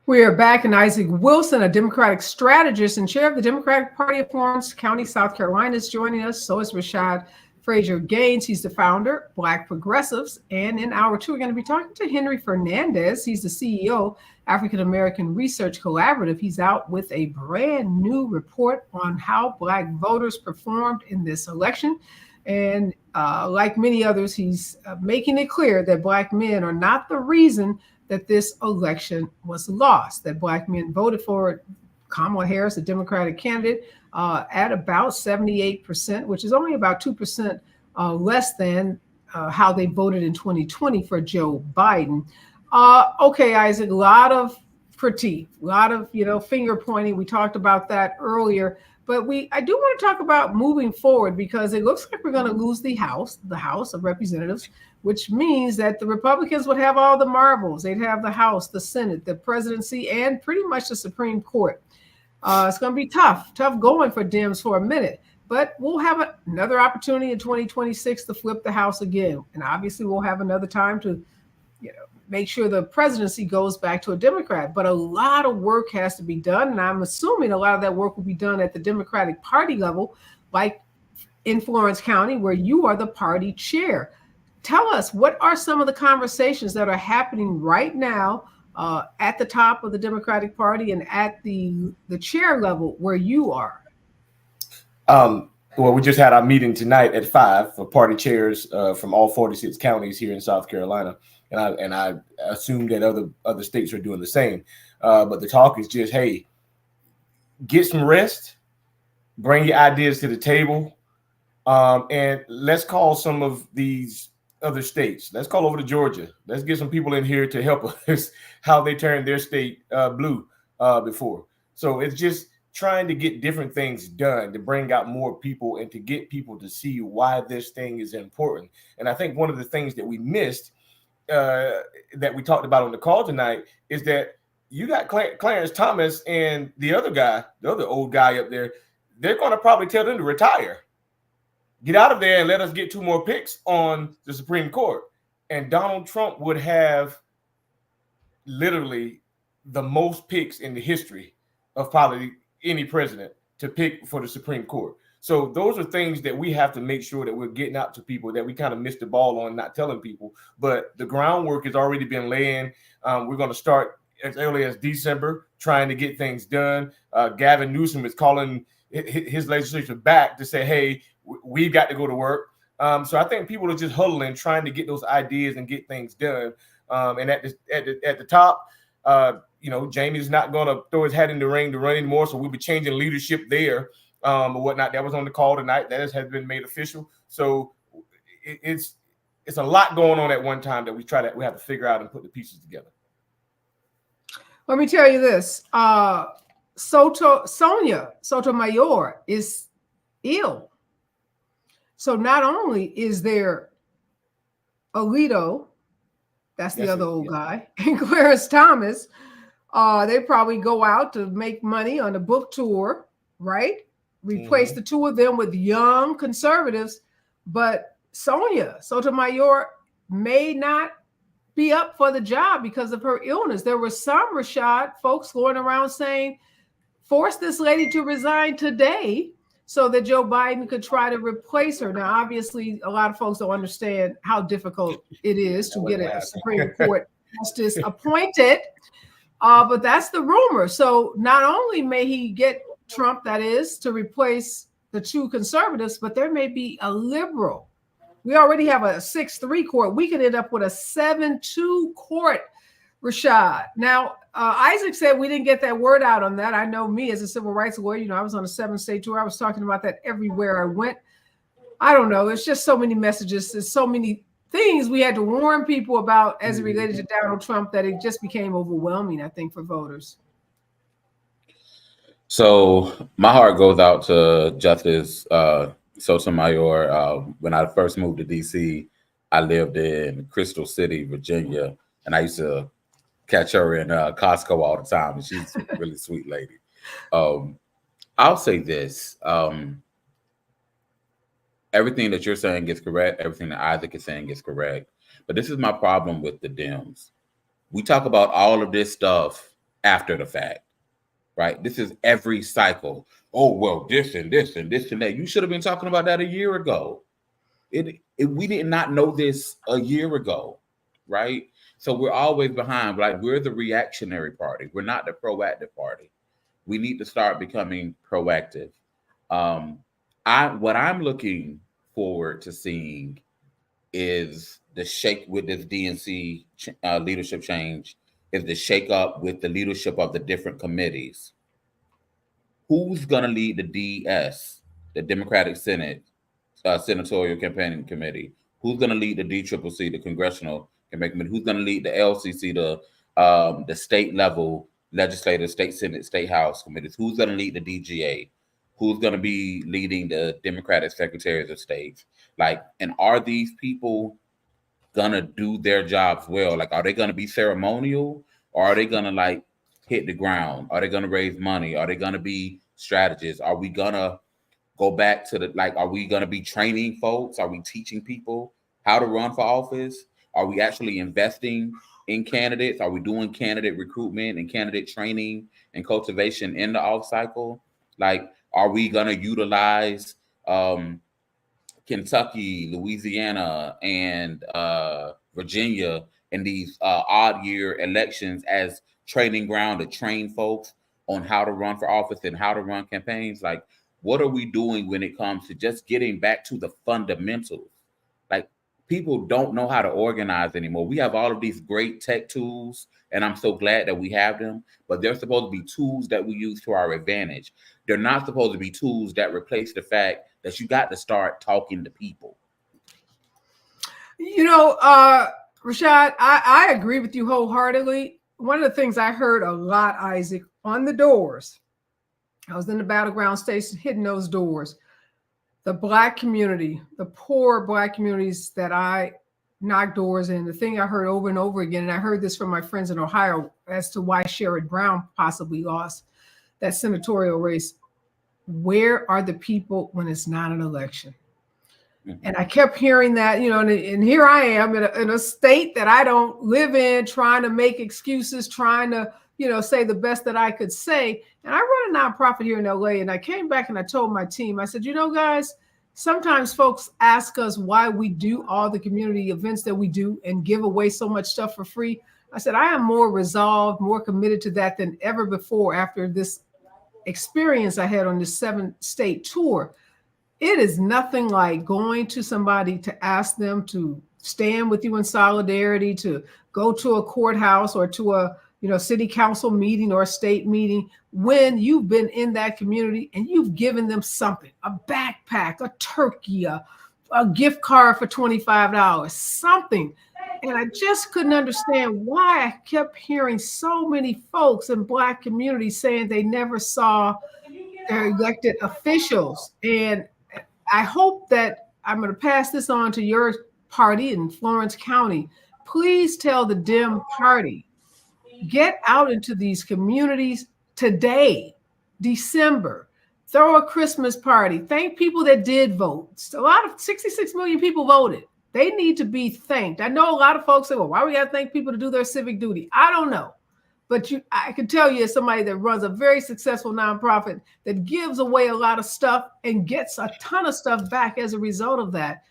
We are back, and Isaac Wilson, a Democratic strategist and chair of the Democratic Party of Florence County, South Carolina, is joining us. So is Rashad Frazier Gaines. He's the founder, Black Progressives. And in hour two, we're going to be talking to Henry Fernandez. He's the CEO, African American Research Collaborative. He's out with a brand new report on how Black voters performed in this election. And like many others, he's making it clear that Black men are not the reason that this election was lost, that Black men voted for Kamala Harris, a Democratic candidate, at about 78%, which is only about 2% less than how they voted in 2020 for Joe Biden. Okay, Isaac, a lot of critique, a lot of finger pointing. We talked about that earlier, but I do want to talk about moving forward, because it looks like we're going to lose the House of Representatives, which means that the Republicans would have all the marbles. They'd have the House, the Senate, the presidency, and pretty much the Supreme Court. It's going to be tough going for Dems for a minute, but we'll have another opportunity in 2026 to flip the House again. And obviously we'll have another time to, make sure the presidency goes back to a Democrat. But a lot of work has to be done. And I'm assuming a lot of that work will be done at the Democratic Party level, like in Florence County, where you are the party chair. Tell us, what are some of the conversations that are happening right now at the top of the Democratic Party and at the chair level where you are? Well, we just had our meeting tonight at 5 for party chairs from all 46 counties here in South Carolina, and I assume that other states are doing the same. But the talk is just, hey, get some rest, bring your ideas to the table, and let's call some of these other states. Let's call over to Georgia. Let's get some people in here to help us how they turned their state blue before. So it's just trying to get different things done to bring out more people and to get people to see why this thing is important. And I think one of the things that we missed that we talked about on the call tonight is that you got Clarence Thomas and the other guy, the other old guy up there. They're going to probably tell them to retire. Get out of there and let us get 2 more picks on the Supreme Court. And Donald Trump would have literally the most picks in the history of probably any president to pick for the Supreme Court. So those are things that we have to make sure that we're getting out to people, that we kind of missed the ball on not telling people. But the groundwork has already been laying. We're going to start as early as December trying to get things done. Gavin Newsom is calling his legislature back to say, hey, we've got to go to work. So I think people are just huddling, trying to get those ideas and get things done. And at the top, Jamie's not going to throw his hat in the ring to run anymore. So we'll be changing leadership there or whatnot. That was on the call tonight. That has been made official. So it's a lot going on at one time that we have to figure out and put the pieces together. Let me tell you this. Sonia Sotomayor is ill. So not only is there Alito, that's the other old guy, and Clarence Thomas, they probably go out to make money on a book tour, right? Replace the 2 of them with young conservatives. But Sonia Sotomayor may not be up for the job because of her illness. There were some, Rashad, folks going around saying, force this lady to resign today so that Joe Biden could try to replace her. Now, obviously, a lot of folks don't understand how difficult it is to get a Supreme Court justice appointed, but that's the rumor. So not only may he get Trump, that is, to replace the 2 conservatives, but there may be a liberal. We already have a 6-3 court. We could end up with a 7-2 court, Rashad. Now, Isaac said we didn't get that word out on that. I know me as a civil rights lawyer, I was on a 7-state tour. I was talking about that everywhere I went. I don't know. It's just so many messages. There's so many things we had to warn people about as it related to Donald Trump that it just became overwhelming, I think, for voters. So my heart goes out to Justice Sotomayor. When I first moved to DC, I lived in Crystal City, Virginia, and I used to catch her in Costco all the time. And she's a really sweet lady. I'll say this. Everything that you're saying is correct. Everything that Isaac is saying is correct. But this is my problem with the Dems. We talk about all of this stuff after the fact, right? This is every cycle. Oh, well, this and this and this and that. You should have been talking about that a year ago. We did not know this a year ago, right? So we're always behind. Like, we're the reactionary party. We're not the proactive party. We need to start becoming proactive. What I'm looking forward to seeing is the shake with this DNC leadership change, is the shake up with the leadership of the different committees. Who's going to lead the DS, the Democratic Senate, Senatorial Campaigning Committee? Who's going to lead the DCCC, the Congressional Campaign Committee? Who's going to lead the LCC, the state level legislative, state Senate, state House committees? Who's going to lead the DGA? Who's going to be leading the Democratic Secretaries of State? Like, and are these people going to do their jobs well? Like, are they going to be ceremonial, or are they going to like hit the ground? Are they going to raise money? Are they going to be strategists? Are we going to go back to are we going to be training folks? Are we teaching people how to run for office? Are we actually investing in candidates? Are we doing candidate recruitment and candidate training and cultivation in the off cycle? Like, are we going to utilize Kentucky, Louisiana, and Virginia in these odd year elections as training ground to train folks on how to run for office and how to run campaigns? Like, what are we doing when it comes to just getting back to the fundamentals? Like, people don't know how to organize anymore. We have all of these great tech tools, and I'm so glad that we have them, but they're supposed to be tools that we use to our advantage. They're not supposed to be tools that replace the fact that you got to start talking to people. You know, Rashad, I agree with you wholeheartedly. One of the things I heard a lot, Isaac, on the doors, I was in the battleground station hitting those doors. The Black community, the poor Black communities that I knocked doors in, the thing I heard over and over again, and I heard this from my friends in Ohio as to why Sherrod Brown possibly lost that senatorial race. Where are the people when it's not an election? And I kept hearing that, you know, and here I am in a state that I don't live in, trying to make excuses, trying to, you know, say the best that I could say. And I run a nonprofit here in LA, and I came back and I told my team, I said, you know, guys, sometimes folks ask us why we do all the community events that we do and give away so much stuff for free. I said, I am more resolved, more committed to that than ever before after this experience I had on this 7-state tour. It is nothing like going to somebody to ask them to stand with you in solidarity, to go to a courthouse or to a, you know, city council meeting or a state meeting when you've been in that community and you've given them something, a backpack, a turkey, a gift card for $25, something. And I just couldn't understand why I kept hearing so many folks in Black communities saying they never saw their elected officials. And I hope that I'm going to pass this on to your party in Florence County. Please tell the Dem party, get out into these communities today, December. Throw a Christmas party. Thank people that did vote. A lot of 66 million people voted. They need to be thanked. I know a lot of folks say, well, why we got to thank people to do their civic duty? I don't know. But I can tell you, as somebody that runs a very successful nonprofit that gives away a lot of stuff and gets a ton of stuff back as a result of that,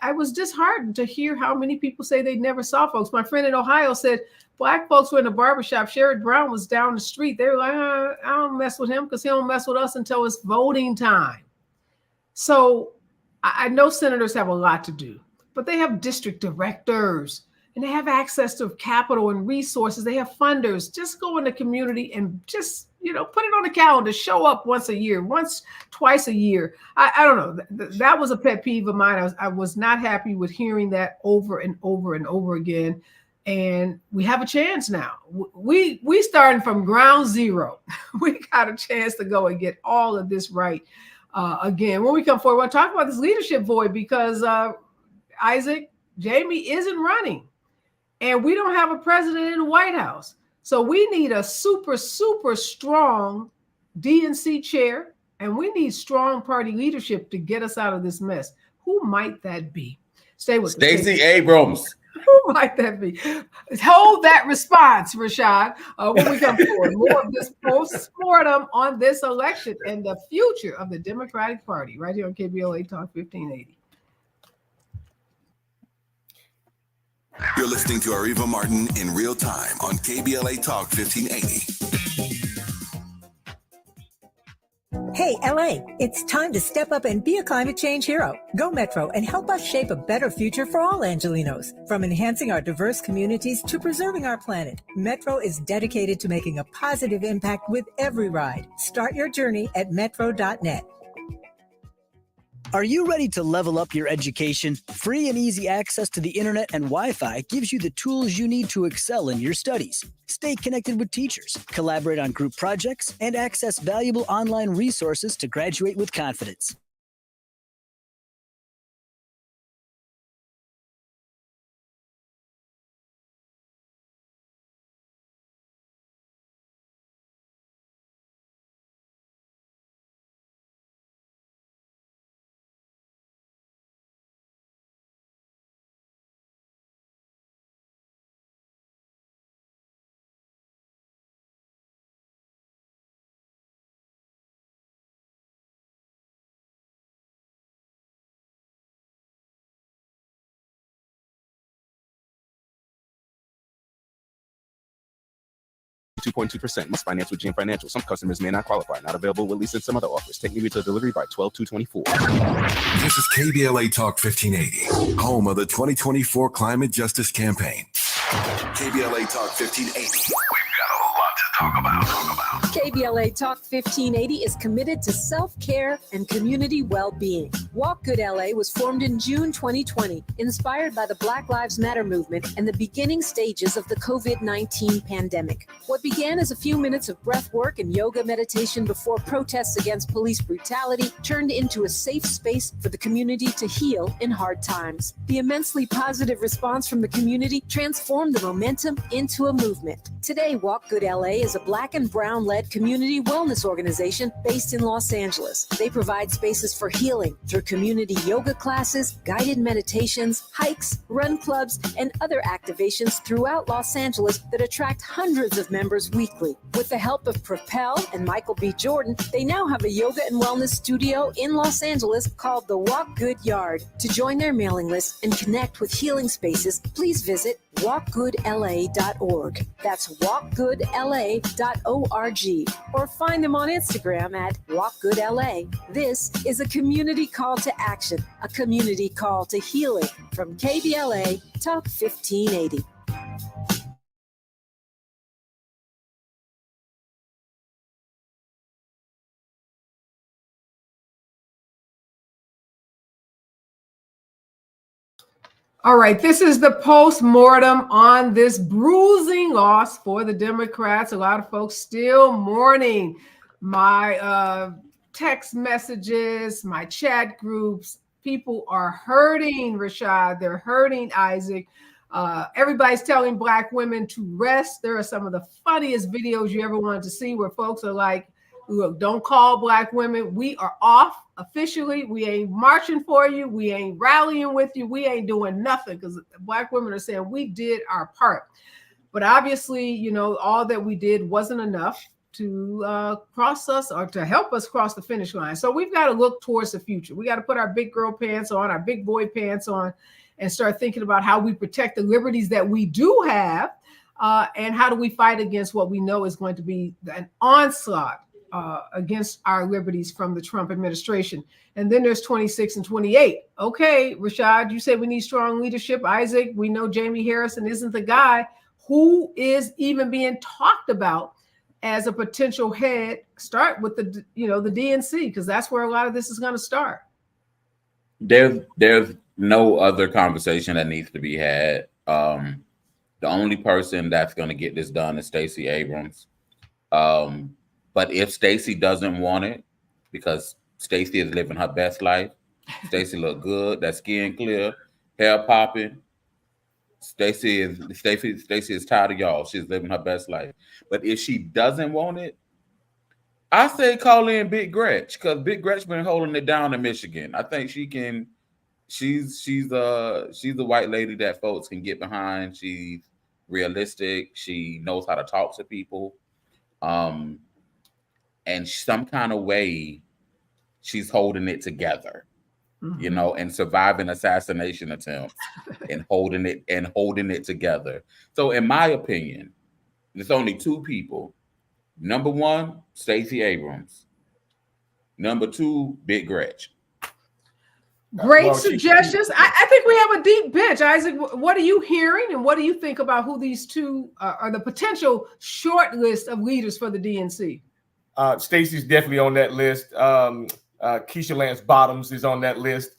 I was disheartened to hear how many people say they never saw folks. My friend in Ohio said Black folks were in the barbershop. Sherrod Brown was down the street. They were like, I don't mess with him because he don't mess with us until it's voting time. So I know senators have a lot to do, but they have district directors. And they have access to capital and resources. They have funders. Just go in the community and just, you know, put it on the calendar. Show up once a year, twice a year. I don't know. That was a pet peeve of mine. I was not happy with hearing that over and over and over again. And we have a chance now. We starting from ground zero. We got a chance to go and get all of this right again. When we come forward, we'll talk about this leadership void because Isaac, Jamie isn't running. And we don't have a president in the White House. So we need a super, super strong DNC chair, and we need strong party leadership to get us out of this mess. Who might that be? Stay with Stacey Abrams. Who might that be? Hold that response, Rashad, when we come forward. More of this post-mortem on this election and the future of the Democratic Party right here on KBLA Talk 1580. You're listening to Areva Martin in real time on KBLA Talk 1580. Hey, LA, it's time to step up and be a climate change hero. Go Metro and help us shape a better future for all Angelinos. From enhancing our diverse communities to preserving our planet, Metro is dedicated to making a positive impact with every ride. Start your journey at metro.net. Are you ready to level up your education? Free and easy access to the internet and Wi-Fi gives you the tools you need to excel in your studies. Stay connected with teachers, collaborate on group projects, and access valuable online resources to graduate with confidence. 2.2%. Must finance with GM Financial. Some customers may not qualify. Not available with lease and some other offers. Take me to delivery by 12/2/24. This is KBLA Talk 1580, home of the 2024 Climate Justice Campaign. KBLA Talk 1580. We've got a lot to talk about. KBLA Talk 1580 is committed to self-care and community well-being. Walk Good LA was formed in June 2020, inspired by the Black Lives Matter movement and the beginning stages of the COVID-19 pandemic. What began as a few minutes of breath work and yoga meditation before protests against police brutality turned into a safe space for the community to heal in hard times. The immensely positive response from the community transformed the momentum into a movement. Today, Walk Good LA is a Black and Brown-led community wellness organization based in Los Angeles. They provide spaces for healing through community yoga classes, guided meditations, hikes, run clubs, and other activations throughout Los Angeles that attract hundreds of members weekly. With the help of Propel and Michael B. Jordan, they now have a yoga and wellness studio in Los Angeles called the Walk Good Yard. To join their mailing list and connect with healing spaces, please visit walkgoodla.org. That's walkgoodla.org. Or find them on Instagram at walkgoodla. This is a community call to action, a community call to healing from KBLA Talk 1580. All right, this is the post-mortem on this bruising loss for the Democrats. A lot of folks still mourning. My text messages, my chat groups, people are hurting, Rashad. They're hurting, Isaac. Everybody's telling Black women to rest. There are some of the funniest videos you ever wanted to see where folks are like, look, don't call Black women. We are off officially. We ain't marching for you. We ain't rallying with you. We ain't doing nothing because Black women are saying we did our part. But obviously, you know, all that we did wasn't enough to cross us or to help us cross the finish line. So we've got to look towards the future. We got to put our big girl pants on, our big boy pants on, and start thinking about how we protect the liberties that we do have, and how do we fight against what we know is going to be an onslaught against our liberties from the Trump administration. And then there's 26 and 28. Okay, Rashad, you said we need strong leadership. Isaac, we know Jamie Harrison isn't the guy. Who is even being talked about as a potential head? Start with the DNC, because that's where a lot of this is going to start. There's no other conversation that needs to be had. The only person that's going to get this done is Stacey Abrams. But if Stacey doesn't want it, because Stacey is living her best life, Stacey look good, that skin clear, hair popping. Stacey is tired of y'all. She's living her best life. But if she doesn't want it, I say call in Big Gretch, because Big Gretch been holding it down in Michigan. I think she can. She's a white lady that folks can get behind. She's realistic. She knows how to talk to people. And some kind of way, she's holding it together, you know, and surviving assassination attempts and holding it together. So, in my opinion, there's only two people. Number one, Stacey Abrams. Number two, Big Gretch. Great suggestions. I think we have a deep bench. Isaac, what are you hearing, and what do you think about who these two are the potential short list of leaders for the DNC? Stacey's definitely on that list. Keisha Lance Bottoms is on that list.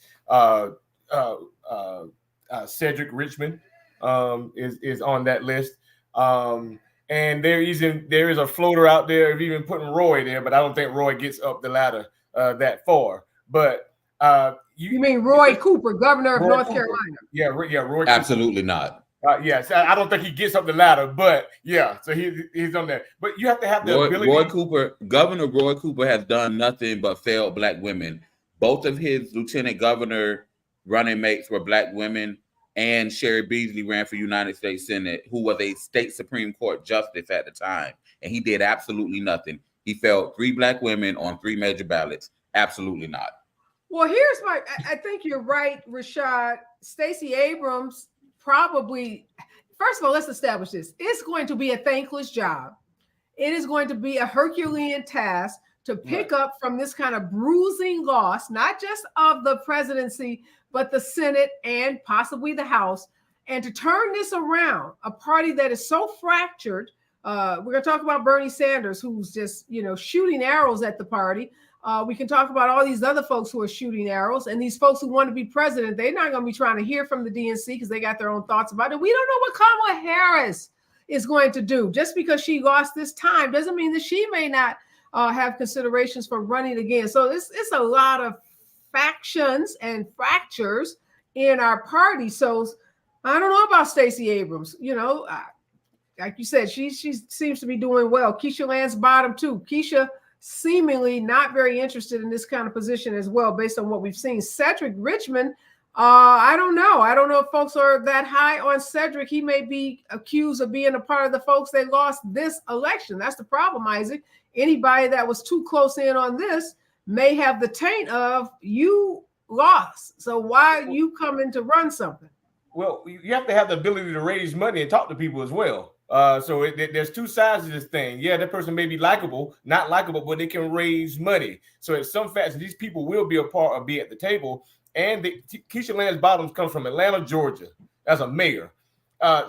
Cedric Richmond is on that list. And there is a floater out there of even putting Roy there, but I don't think Roy gets up the ladder that far. But you mean Roy Cooper, governor of North Carolina? Yeah, Roy. Absolutely not. Yes, I don't think he gets up the ladder, but yeah, so he's on there. But you have to have the ability. Governor Roy Cooper has done nothing but failed Black women. Both of his lieutenant governor running mates were Black women, and Sherry Beasley ran for United States Senate, who was a state Supreme Court justice at the time, and he did absolutely nothing. He failed 3 Black women on 3 major ballots. Absolutely not. Well, I think you're right, Rashad. Stacey Abrams probably, first of all, let's establish this. It's going to be a thankless job. it is going to be a Herculean task to pick up from this kind of bruising loss, not just of the presidency, but the Senate and possibly the House, and to turn this around, a party that is so fractured. We're going to talk about Bernie Sanders, who's just, shooting arrows at the party. We can talk about all these other folks who are shooting arrows, and these folks who want to be president. They're not going to be trying to hear from the DNC because they got their own thoughts about it. We don't know what Kamala Harris is going to do. Just because she lost this time doesn't mean that she may not have considerations for running again. So it's a lot of factions and fractures in our party. So I don't know about Stacey Abrams. Like you said, she seems to be doing well. Keisha Lance Bottom too. Keisha seemingly not very interested in this kind of position as well, based on what we've seen. Cedric Richmond, I don't know. I don't know if folks are that high on Cedric. He may be accused of being a part of the folks that lost this election. That's the problem, Isaac. Anybody that was too close in on this may have the taint of you lost. So why are you coming to run something? Well, you have to have the ability to raise money and talk to people as well. So there's two sides of this thing. Yeah, that person may be likable, not likable, but they can raise money. So at some fashion, these people will be a part or be at the table. And Keisha Lance Bottoms comes from Atlanta, Georgia, as a mayor.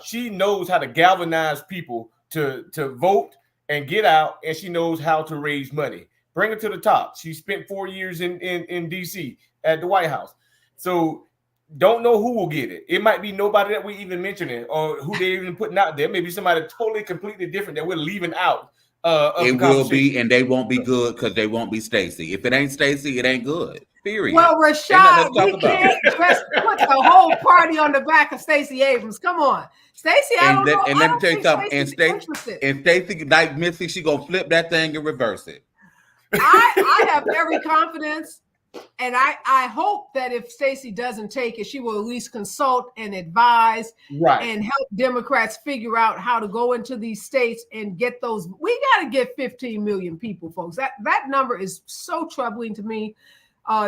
She knows how to galvanize people to vote and get out, and she knows how to raise money. Bring her to the top. She spent 4 years in D.C. at the White House. So don't know who will get it. It might be nobody that we even mentioning or who they're even putting out there. Maybe somebody totally, completely different that we're leaving out. It will be, and they won't be good because they won't be Stacey. If it ain't Stacey, it ain't good. Period. Well, Rashad, we can't just put the whole party on the back of Stacey Abrams. Come on, Stacey. And let me tell you something. And Stacey, like Missy, she gonna flip that thing and reverse it. I have every confidence. And I hope that if Stacey doesn't take it, she will at least consult and advise and help Democrats figure out how to go into these states and get those. We got to get 15 million people, folks. That number is so troubling to me.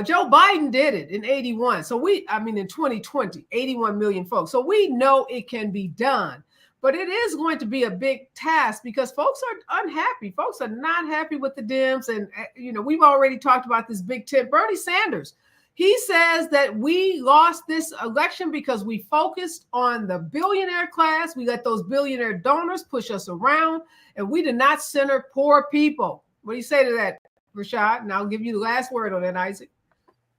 Joe Biden did it in 81. So in 2020, 81 million folks. So we know it can be done. But it is going to be a big task because folks are unhappy. Folks are not happy with the Dems. And, we've already talked about this big tip. Bernie Sanders, he says that we lost this election because we focused on the billionaire class. We let those billionaire donors push us around, and we did not center poor people. What do you say to that, Rashad? And I'll give you the last word on that, Isaac.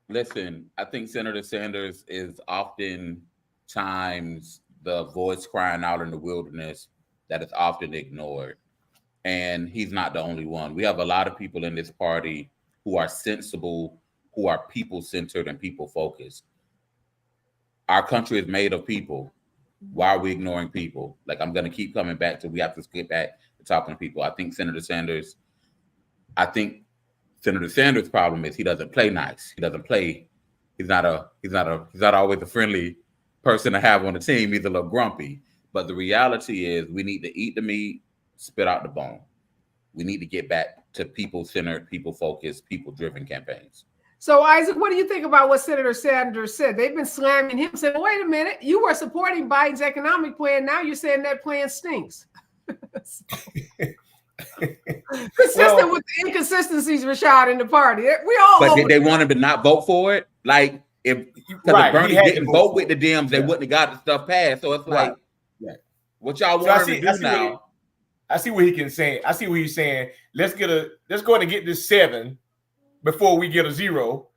Listen, I think Senator Sanders is oftentimes the voice crying out in the wilderness that is often ignored. And he's not the only one. We have a lot of people in this party who are sensible, who are people-centered and people-focused. Our country is made of people. Why are we ignoring people? Like, I'm going to keep coming back to, we have to get back to talking to people. I think Senator Sanders' problem is he doesn't play nice. He doesn't play. He's not always a friendly person to have on the team. He's a little grumpy. But the reality is we need to eat the meat, spit out the bone. We need to get back to people-centered, people-focused, people-driven campaigns. So, Isaac, what do you think about what Senator Sanders said? They've been slamming him, saying, wait a minute, you were supporting Biden's economic plan. Now you're saying that plan stinks. Consistent with the inconsistencies, Rashad, in the party. But did they want him to not vote for it? Like, if Bernie didn't vote with the Dems, they wouldn't have got the stuff passed. So it's like, what y'all want to do now? I see what he can say. I see what he's saying. Let's go ahead and get this 7 before we get a 0,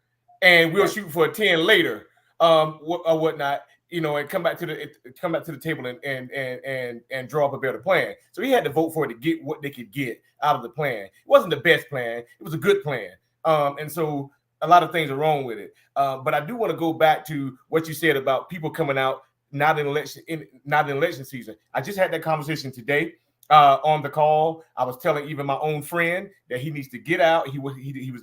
and we'll shoot for a 10 later, or whatnot. And come back to the table and draw up a better plan. So he had to vote for it to get what they could get out of the plan. It wasn't the best plan. It was a good plan. And so a lot of things are wrong with it. But I do want to go back to what you said about people coming out not in election season. I just had that conversation today on the call. I was telling even my own friend that he needs to get out. He was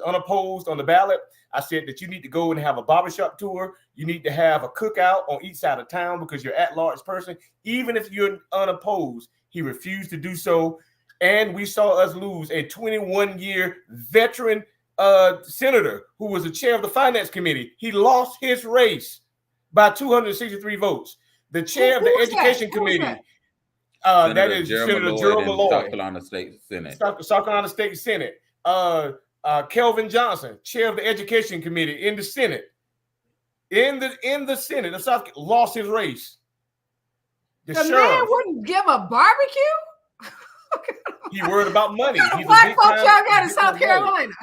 unopposed on the ballot. I said that you need to go and have a barbershop tour. You need to have a cookout on each side of town because you're at-large person. Even if you're unopposed, he refused to do so. And we saw us lose a 21-year veteran senator who was the chair of the finance committee. He lost his race by 263 votes. The chair of the education committee. That is Senator Gerald Malloy, South Carolina State Senate. South Carolina State Senate. Kelvin Johnson, chair of the Education Committee in the Senate. In the Senate of South Carolina, lost his race. The man wouldn't give a barbecue? He worried about money. What black folks y'all got in South Carolina?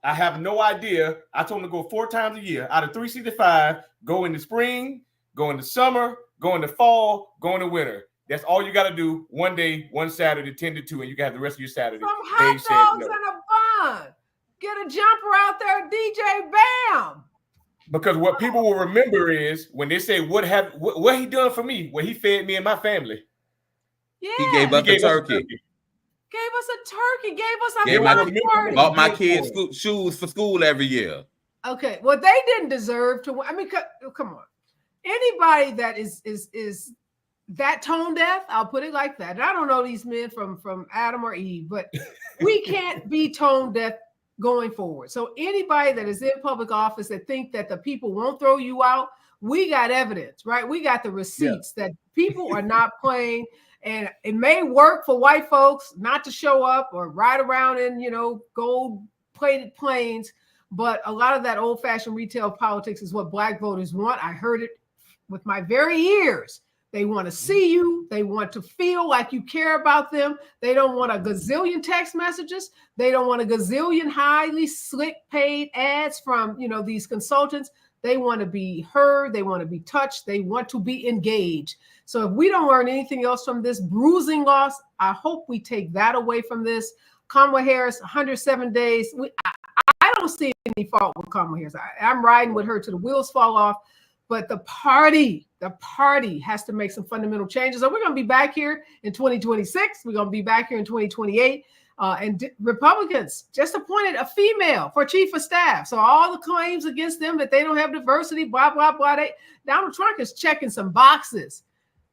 I have no idea. I told him to go 4 times a year. Out of 365, go in the spring, go in the summer, go in the fall, go in the winter. That's all you got to do. One day, one Saturday, 10 to 2, and you can have the rest of your Saturday. Some hot dogs and a bun. Get a jumper out there, DJ Bam. Because what people will remember is when they say what he done for me, what he fed me and my family. Yeah, he gave us a turkey. Gave us a turkey. Gave us a bought my kids shoes for school every year. Okay, well they didn't deserve to. I mean, come on. Anybody that is that tone deaf, I'll put it like that. And I don't know these men from Adam or Eve, but we can't be tone deaf going forward. So anybody that is in public office that think that the people won't throw you out, we got evidence, right? We got the receipts that people are not playing. And it may work for white folks not to show up or ride around in, gold-plated planes, but a lot of that old-fashioned retail politics is what black voters want. I heard it with my very ears. They want to see you. They want to feel like you care about them. They don't want a gazillion text messages. They don't want a gazillion highly slick paid ads from, these consultants. They want to be heard. They want to be touched. They want to be engaged. So if we don't learn anything else from this bruising loss, I hope we take that away from this. Kamala Harris, 107 days. I don't see any fault with Kamala Harris. I'm riding with her till the wheels fall off. But the party has to make some fundamental changes. So we're going to be back here in 2026. We're going to be back here in 2028. And Republicans just appointed a female for chief of staff. So all the claims against them that they don't have diversity, blah, blah, blah. Donald Trump is checking some boxes.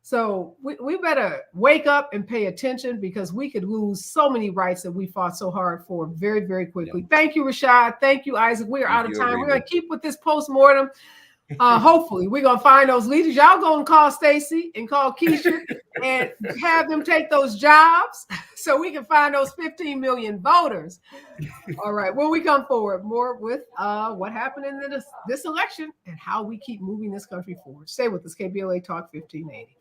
So we better wake up and pay attention because we could lose so many rights that we fought so hard for very, very quickly. Yeah. Thank you, Rashad. Thank you, Isaac. We are out of time. We're going to keep with this postmortem. Hopefully we're going to find those leaders. Y'all go and call Stacey and call Keisha and have them take those jobs so we can find those 15 million voters. All right. When we come forward, more with what happened in this election and how we keep moving this country forward. Stay with us. KBLA Talk 1580.